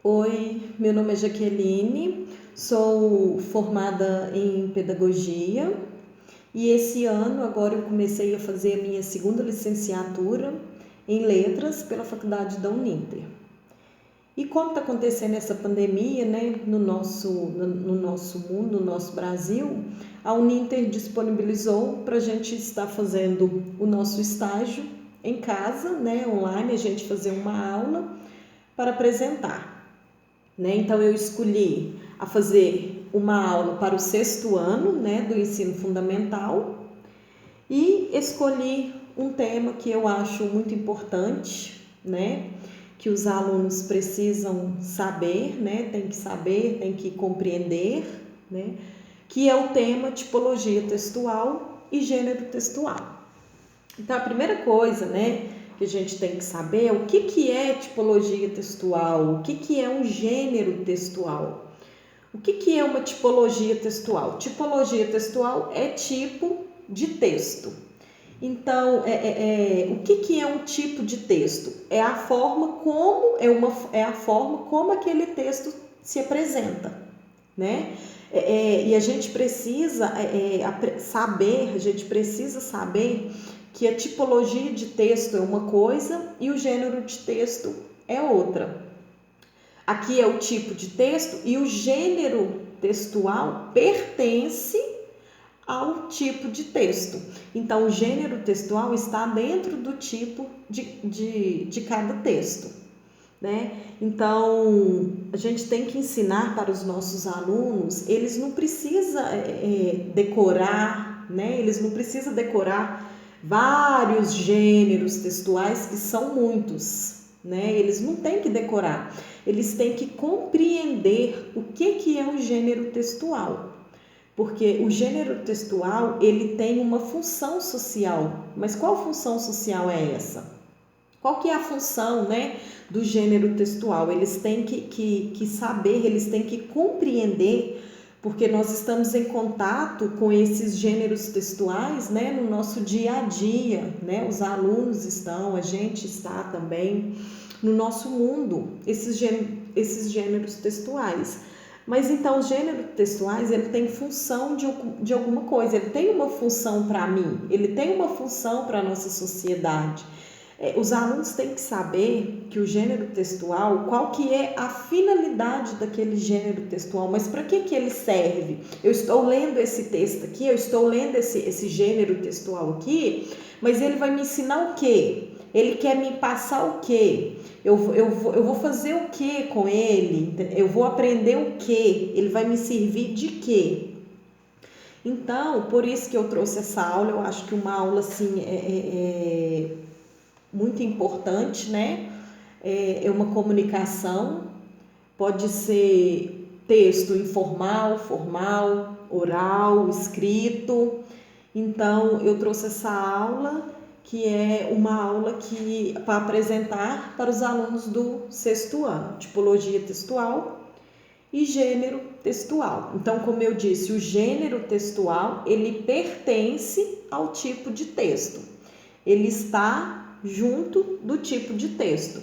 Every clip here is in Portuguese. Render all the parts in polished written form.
Oi, meu nome é Jaqueline, sou formada em pedagogia e esse ano agora eu comecei a fazer a minha segunda licenciatura em letras pela faculdade da Uninter. E como está acontecendo essa pandemia, né, no nosso mundo, no nosso Brasil, a Uninter disponibilizou para a gente estar fazendo o nosso estágio em casa, né, online, a gente fazer uma aula para apresentar. Né? Então eu escolhi a fazer uma aula para o 6º ano, né, do ensino fundamental, e escolhi um tema que eu acho muito importante, né, que os alunos precisam saber, né, tem que compreender, né, que é o tema tipologia textual e gênero textual. Então a primeira coisa, né, que a gente tem que saber é o que é tipologia textual, o que é um gênero textual. O que é uma tipologia textual? Tipologia textual é tipo de texto. Então, o que é um tipo de texto? É a forma como aquele texto se apresenta, né? E a gente precisa saber que a tipologia de texto é uma coisa e o gênero de texto é outra. Aqui é o tipo de texto e o gênero textual pertence ao tipo de texto. Então, o gênero textual está dentro do tipo de cada texto, né? Então, a gente tem que ensinar para os nossos alunos, eles não precisam decorar, né? Eles não precisam decorar vários gêneros textuais, que são muitos, né? Eles não têm que decorar, eles têm que compreender o que é um gênero textual. Porque o gênero textual, ele tem uma função social. Mas qual função social é essa? Qual que é a função, né, do gênero textual? Eles têm que saber, eles têm que compreender, porque nós estamos em contato com esses gêneros textuais, né, no nosso dia a dia, né? Os alunos estão, a gente está também no nosso mundo, esses gêneros textuais. Mas então os gêneros textuais, ele tem função de alguma coisa, ele tem uma função para mim, ele tem uma função para a nossa sociedade. Os alunos têm que saber que o gênero textual, qual que é a finalidade daquele gênero textual, mas para que ele serve? Eu estou lendo esse texto aqui, eu estou lendo esse gênero textual aqui, mas ele vai me ensinar o quê? Ele quer me passar o quê? Eu vou fazer o que com ele? Eu vou aprender o que? Ele vai me servir de quê? Então, por isso que eu trouxe essa aula. Eu acho que uma aula assim muito importante, né? É uma comunicação, pode ser texto informal, formal, oral, escrito. Então, eu trouxe essa aula, que é uma aula para apresentar para os alunos do 6º ano, tipologia textual e gênero textual. Então, como eu disse, o gênero textual, ele pertence ao tipo de texto. Ele está junto do tipo de texto.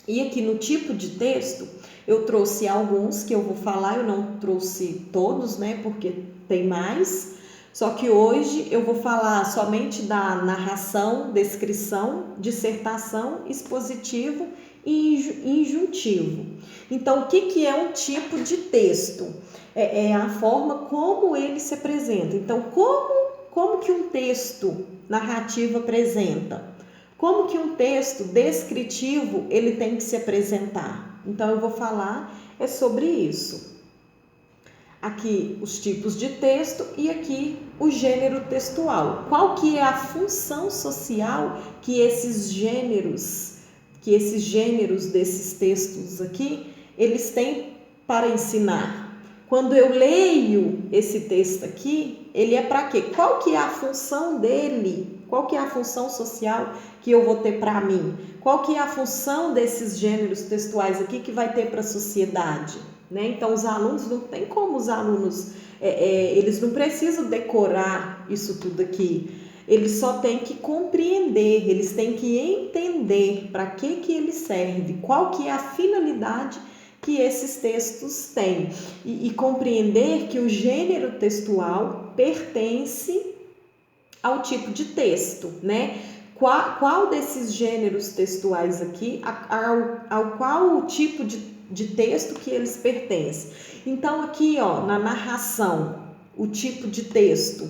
E aqui no tipo de texto, eu trouxe alguns que eu vou falar, eu não trouxe todos, né, porque tem mais. Só que hoje eu vou falar somente da narração, descrição, dissertação, expositivo e injuntivo. Então, o que é um tipo de texto? É a forma como ele se apresenta. Então, como que um texto narrativo apresenta? Como que um texto descritivo ele tem que se apresentar? Então, eu vou falar sobre isso. Aqui os tipos de texto e aqui o gênero textual. Qual que é a função social que esses gêneros desses textos aqui, eles têm para ensinar? Quando eu leio esse texto aqui, ele é para quê? Qual que é a função dele? Qual que é a função social que eu vou ter para mim? Qual que é a função desses gêneros textuais aqui que vai ter para a sociedade? Né? Então, os alunos, não tem como os alunos, eles não precisam decorar isso tudo aqui. Eles só têm que compreender, eles têm que entender para que ele serve, qual que é a finalidade que esses textos têm e compreender que o gênero textual pertence ao tipo de texto, né? Qual desses gêneros textuais aqui, ao qual o tipo de texto que eles pertencem? Então aqui, ó, na narração, o tipo de texto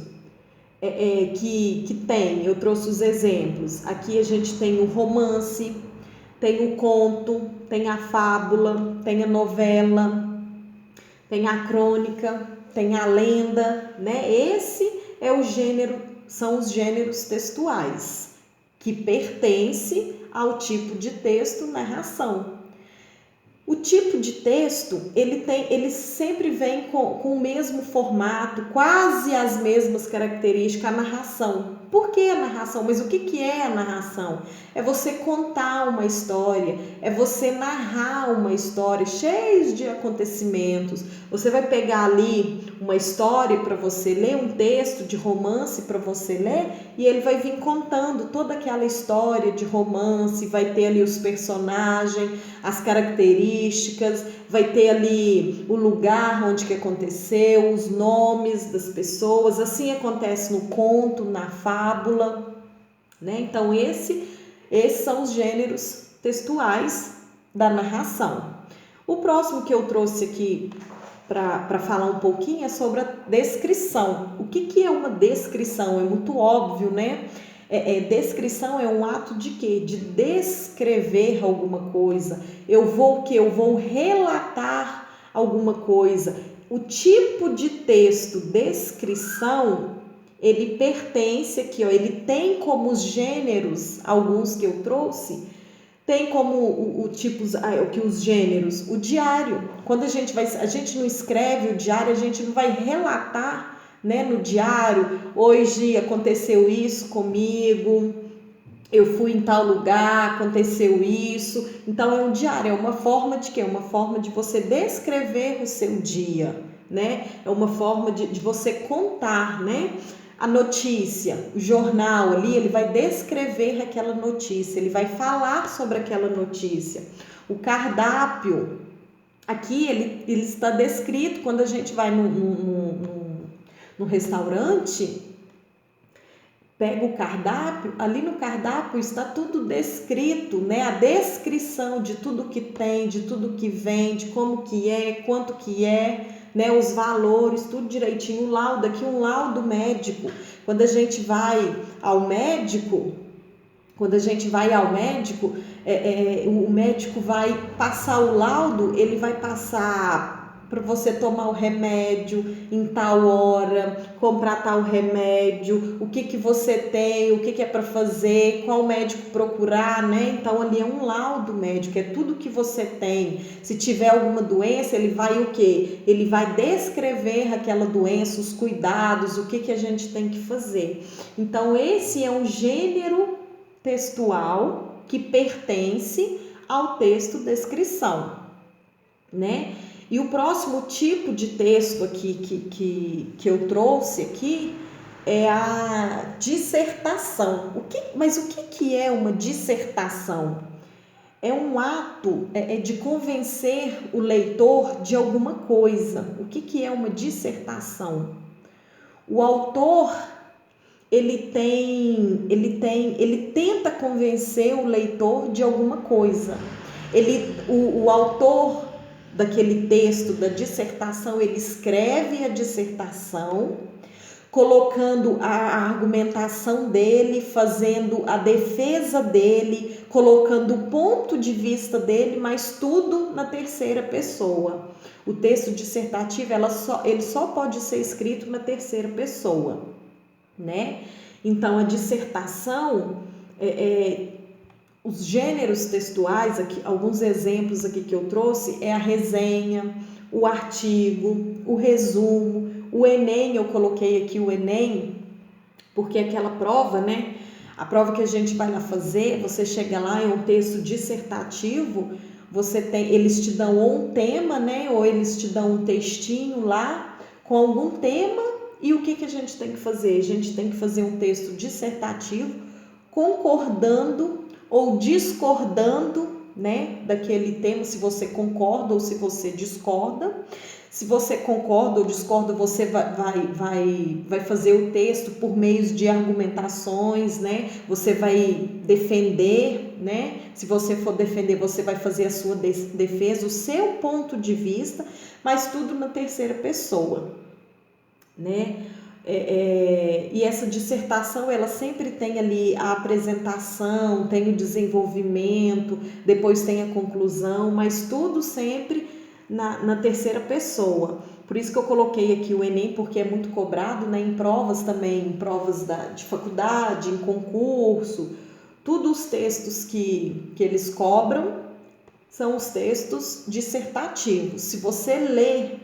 que tem, eu trouxe os exemplos. Aqui a gente tem o romance, tem o conto, tem a fábula, tem a novela, tem a crônica, tem a lenda, né? Esse é o gênero, são os gêneros textuais que pertence ao tipo de texto narração. O tipo de texto, ele sempre vem com o mesmo formato, quase as mesmas características, a narração. Por que a narração? Mas o que é a narração? É você contar uma história, é você narrar uma história cheia de acontecimentos. Você vai pegar ali uma história para você ler, um texto de romance para você ler, e ele vai vir contando toda aquela história de romance, vai ter ali os personagens, as características, vai ter ali o lugar onde que aconteceu, os nomes das pessoas. Assim acontece no conto, na fábula, né? Então esses são os gêneros textuais da narração. O próximo que eu trouxe aqui para falar um pouquinho é sobre a descrição. O que é uma descrição? É muito óbvio, né? Descrição é um ato de quê? De descrever alguma coisa. Eu vou relatar alguma coisa. O tipo de texto, descrição, ele pertence aqui, ó, ele tem como os gêneros, alguns que eu trouxe, tem como os gêneros, o diário. Quando a gente não escreve o diário, a gente não vai relatar, né, no diário, hoje aconteceu isso comigo, eu fui em tal lugar, aconteceu isso. Então é um diário, é uma forma de quê? Uma forma de você descrever o seu dia, né? É uma forma de você contar, né? A notícia, o jornal ali, ele vai descrever aquela notícia, ele vai falar sobre aquela notícia. O cardápio, aqui ele está descrito. Quando a gente vai no restaurante, pega o cardápio, ali no cardápio está tudo descrito, né? A descrição de tudo que tem, de tudo que vem, de como que é, quanto que é, né? Os valores, tudo direitinho. O laudo, aqui um laudo médico. Quando a gente vai ao médico, o médico vai passar o laudo, ele vai passar para você tomar o remédio em tal hora, comprar tal remédio, o que você tem, o que é para fazer, qual médico procurar, né? Então ali é um laudo médico, é tudo que você tem. Se tiver alguma doença, ele vai o quê? Ele vai descrever aquela doença, os cuidados, o que a gente tem que fazer. Então esse é um gênero textual que pertence ao texto descrição, né? E o próximo tipo de texto aqui que eu trouxe aqui é a dissertação. Mas o que é uma dissertação? É um ato de convencer o leitor de alguma coisa. O que é uma dissertação? O autor ele tenta convencer o leitor de alguma coisa. O autor daquele texto, da dissertação, ele escreve a dissertação, colocando a argumentação dele, fazendo a defesa dele, colocando o ponto de vista dele, mas tudo na terceira pessoa. O texto dissertativo, ele só pode ser escrito na terceira pessoa, né? Então, a dissertação, os gêneros textuais, aqui, alguns exemplos aqui que eu trouxe, é a resenha, o artigo, o resumo, o Enem. Eu coloquei aqui o Enem, porque aquela prova, né? A prova que a gente vai lá fazer, você chega lá, é um texto dissertativo, eles te dão ou um tema, né? Ou eles te dão um textinho lá com algum tema. E o que a gente tem que fazer? A gente tem que fazer um texto dissertativo concordando ou discordando né, daquele tema, se você concorda ou se você discorda. Se você concorda ou discorda, você vai fazer o texto por meio de argumentações, né? Você vai defender, né? Se você for defender, você vai fazer a sua defesa, o seu ponto de vista, mas tudo na terceira pessoa, né? E essa dissertação, ela sempre tem ali a apresentação, tem o desenvolvimento, depois tem a conclusão, mas tudo sempre na terceira pessoa. Por isso que eu coloquei aqui o Enem, porque é muito cobrado, né? Em provas também, em provas de faculdade, em concurso, todos os textos que eles cobram são os textos dissertativos. Se você lê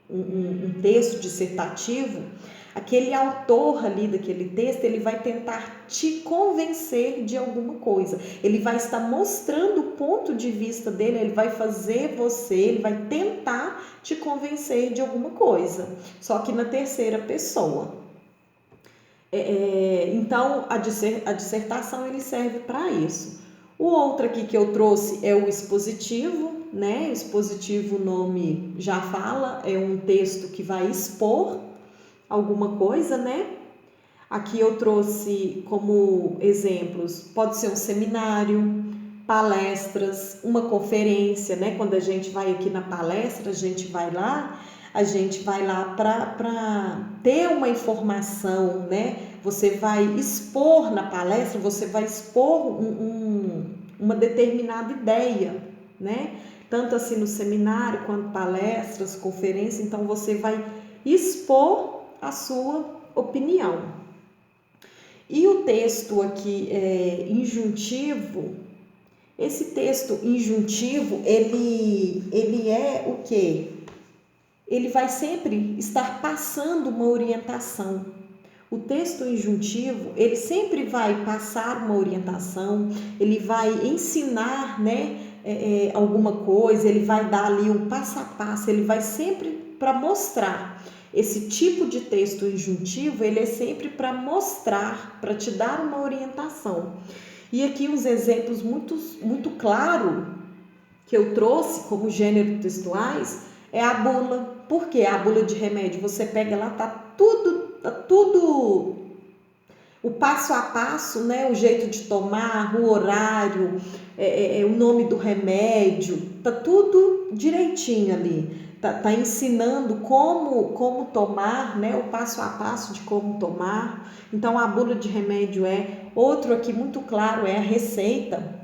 um texto dissertativo, aquele autor ali daquele texto, ele vai tentar te convencer de alguma coisa, ele vai estar mostrando o ponto de vista dele, ele vai fazer você, ele vai tentar te convencer de alguma coisa, só que na terceira pessoa. Então a dissertação ele serve para isso. O outro aqui que eu trouxe é o expositivo, né? Expositivo, o nome já fala, é um texto que vai expor alguma coisa, né? Aqui eu trouxe como exemplos, pode ser um seminário, palestras, uma conferência, né? Quando a gente vai aqui na palestra, a gente vai lá para ter uma informação, né? Você vai expor na palestra, você vai expor uma determinada ideia, né? Tanto assim no seminário quanto palestras, conferências, então você vai expor a sua opinião. E o texto aqui injuntivo, esse texto injuntivo, ele é o quê? Ele vai sempre estar passando uma orientação. O texto injuntivo, ele sempre vai passar uma orientação, ele vai ensinar, né, alguma coisa, ele vai dar ali um passo a passo, ele vai sempre para mostrar. Esse tipo de texto injuntivo, ele é sempre para mostrar, para te dar uma orientação. E aqui uns exemplos muito claros que eu trouxe como gênero textuais é a bula. Por que a bula de remédio? Você pega lá, tá tudo o passo a passo, né? O jeito de tomar, o horário, o nome do remédio, tá tudo direitinho ali. Tá ensinando como tomar, né? O passo a passo de como tomar. Então a bula de remédio outro aqui muito claro, é a receita,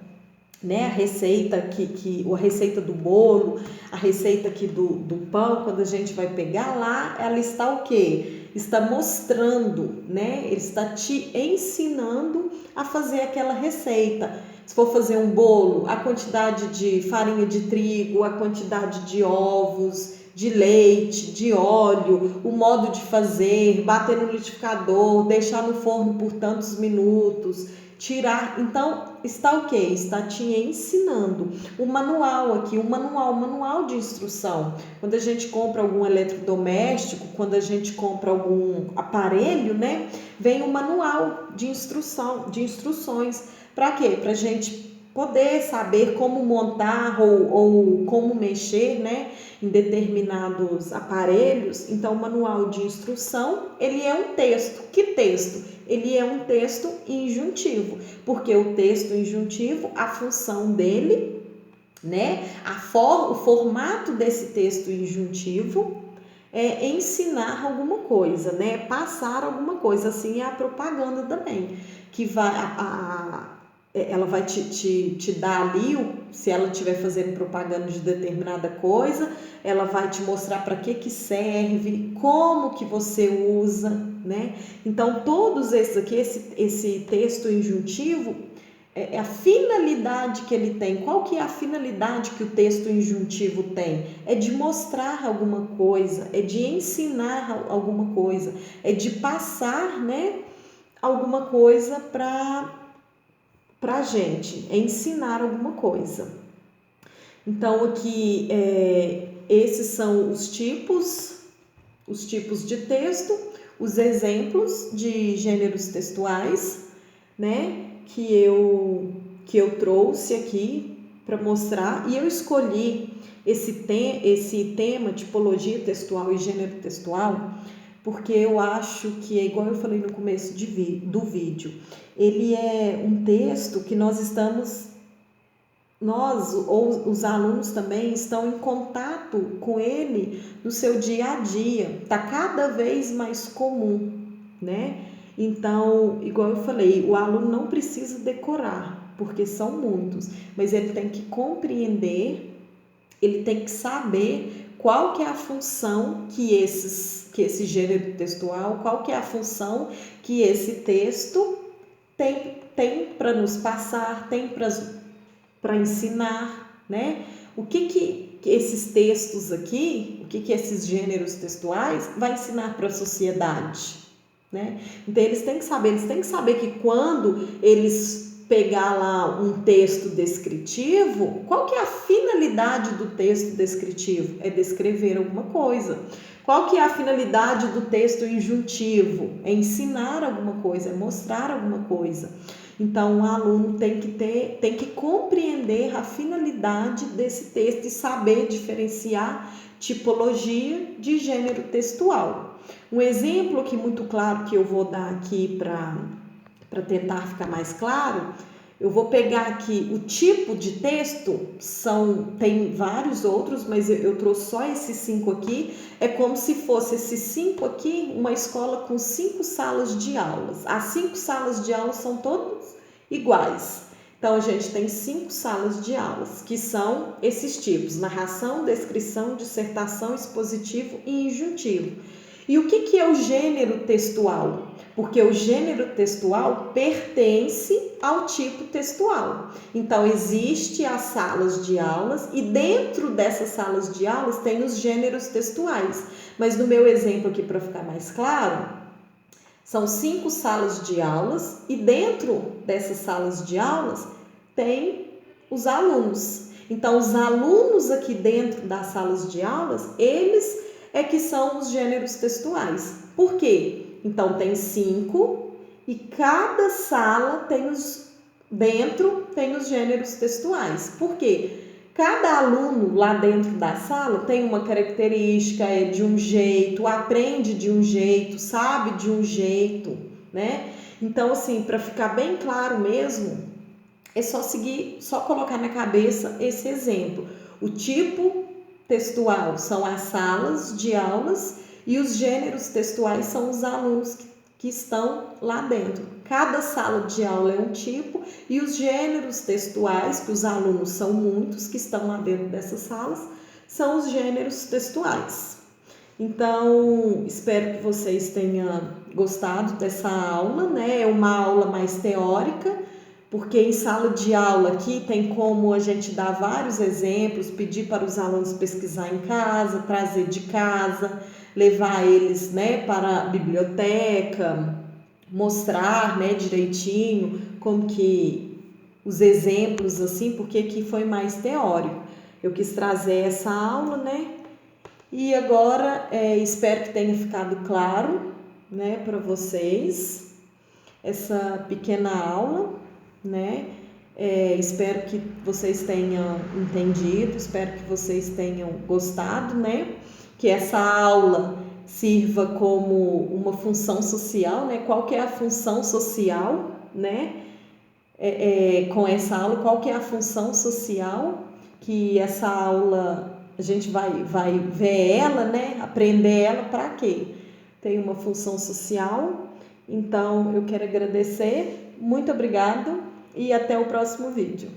né? A receita a receita do bolo, a receita aqui do pão, quando a gente vai pegar lá, ela está o quê? Está mostrando, né? Ele está te ensinando a fazer aquela receita. Se for fazer um bolo, a quantidade de farinha de trigo, a quantidade de ovos, de leite, de óleo, o modo de fazer, bater no liquidificador, deixar no forno por tantos minutos, tirar. Então, está o quê? Está te ensinando. O manual aqui, o manual de instrução. Quando a gente compra algum eletrodoméstico, quando a gente compra algum aparelho, né? Vem um manual de instruções. Para quê? Para a gente poder saber como montar ou como mexer, né, em determinados aparelhos. Então, o manual de instrução, ele é um texto. Que texto? Ele é um texto injuntivo, porque o texto injuntivo, a função dele, né, o formato desse texto injuntivo é ensinar alguma coisa, né, passar alguma coisa. Assim é a propaganda também, que vai ela vai te dar ali, se ela estiver fazendo propaganda de determinada coisa, ela vai te mostrar para que serve, como que você usa, né? Então, todos esses aqui, esse texto injuntivo, é a finalidade que ele tem. Qual que é a finalidade que o texto injuntivo tem? É de mostrar alguma coisa, é de ensinar alguma coisa, é de passar, né, alguma coisa para a gente, é ensinar alguma coisa. Então, aqui, esses são os tipos de texto, os exemplos de gêneros textuais, né, que eu trouxe aqui para mostrar, e eu escolhi esse tema, tipologia textual e gênero textual, porque eu acho que, é igual eu falei no começo do vídeo, ele é um texto que nós ou os alunos também estão em contato com ele no seu dia a dia, está cada vez mais comum, né? Então, igual eu falei, o aluno não precisa decorar, porque são muitos, mas ele tem que compreender, ele tem que saber qual que é a função que esse gênero textual, qual que é a função que esse texto tem para nos passar, tem para ensinar, né? O que esses textos aqui, o que esses gêneros textuais vai ensinar para a sociedade, né? Então eles têm que saber que quando eles pegar lá um texto descritivo, qual que é a finalidade do texto descritivo? É descrever alguma coisa. Qual que é a finalidade do texto injuntivo? É ensinar alguma coisa, é mostrar alguma coisa. Então, o aluno tem que compreender a finalidade desse texto e saber diferenciar tipologia de gênero textual. Um exemplo aqui muito claro que eu vou dar aqui para tentar ficar mais claro, eu vou pegar aqui o tipo de texto, tem vários outros, mas eu trouxe só esses 5 aqui. É como se fosse esses 5 aqui, uma escola com 5 salas de aulas. As 5 salas de aulas são todas iguais. Então, a gente tem 5 salas de aulas, que são esses tipos: narração, descrição, dissertação, expositivo e injuntivo. E o que é o gênero textual? Porque o gênero textual pertence ao tipo textual. Então, existe as salas de aulas e dentro dessas salas de aulas tem os gêneros textuais. Mas no meu exemplo aqui, para ficar mais claro, são 5 salas de aulas e dentro dessas salas de aulas tem os alunos. Então, os alunos aqui dentro das salas de aulas, eles é que são os gêneros textuais. Por quê? Então, tem 5 e cada sala dentro tem os gêneros textuais. Por quê? Cada aluno lá dentro da sala tem uma característica, é de um jeito, aprende de um jeito, sabe de um jeito, né? Então, assim, para ficar bem claro mesmo, é só colocar na cabeça esse exemplo. O tipo textual são as salas de aulas e os gêneros textuais são os alunos que estão lá dentro. Cada sala de aula é um tipo e os gêneros textuais, que os alunos são muitos que estão lá dentro dessas salas, são os gêneros textuais. Então, espero que vocês tenham gostado dessa aula, né? É uma aula mais teórica, porque em sala de aula aqui tem como a gente dar vários exemplos, pedir para os alunos pesquisar em casa, trazer de casa, levar eles, né, para a biblioteca, mostrar, né, direitinho como que os exemplos assim, porque aqui foi mais teórico. Eu quis trazer essa aula, né? E agora espero que tenha ficado claro, né, para vocês essa pequena aula, né? Espero que vocês tenham entendido, espero que vocês tenham gostado, né? Que essa aula sirva como uma função social, né? Qual que é a função social, né? Com essa aula, qual que é a função social que essa aula a gente vai ver ela, né? Aprender ela para quê? Tem uma função social. Então, eu quero agradecer, muito obrigado e até o próximo vídeo.